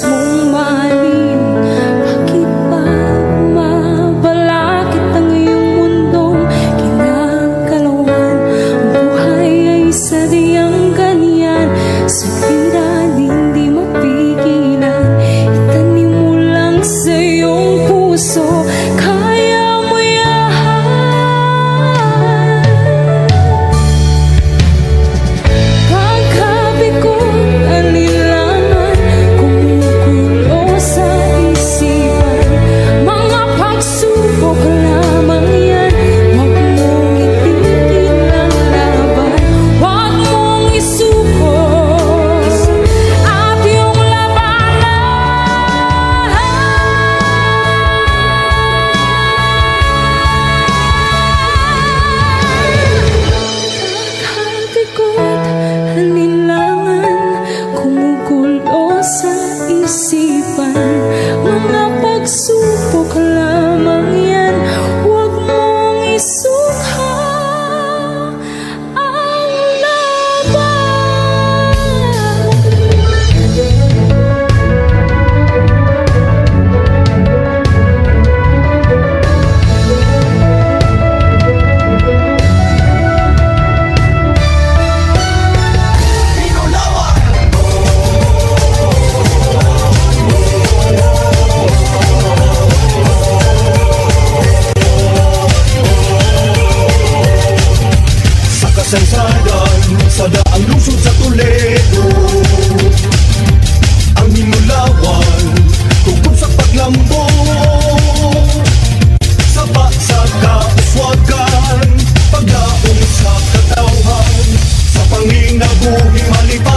mong mahalin. Bakit ba mabalakit ang iyong mundong kinakalawan? Ang buhay ay sadyang ganyan, sa pindahan di mapigilan. Itanim mo lang sa iyong puso, kaya mo yan. Pagkabikot, alinlangan, kumukulo sa isipan. Mga pagsubok lamang yan, huwag mong itigil ang laban. Huwag mong isuko at iyong labanan. Pagkabikot, alinlangan, kumukulo sa isipan. Mga pagsubok lamang yan, huwag mong isuka ang laban. Sa kasaysayan, sa daang lungsod sa Toledo, ang hinulawan tungkol sa paglambo. Saba sa kauswagan, pagdaong sa katawhan, sa panginabuhing malipan.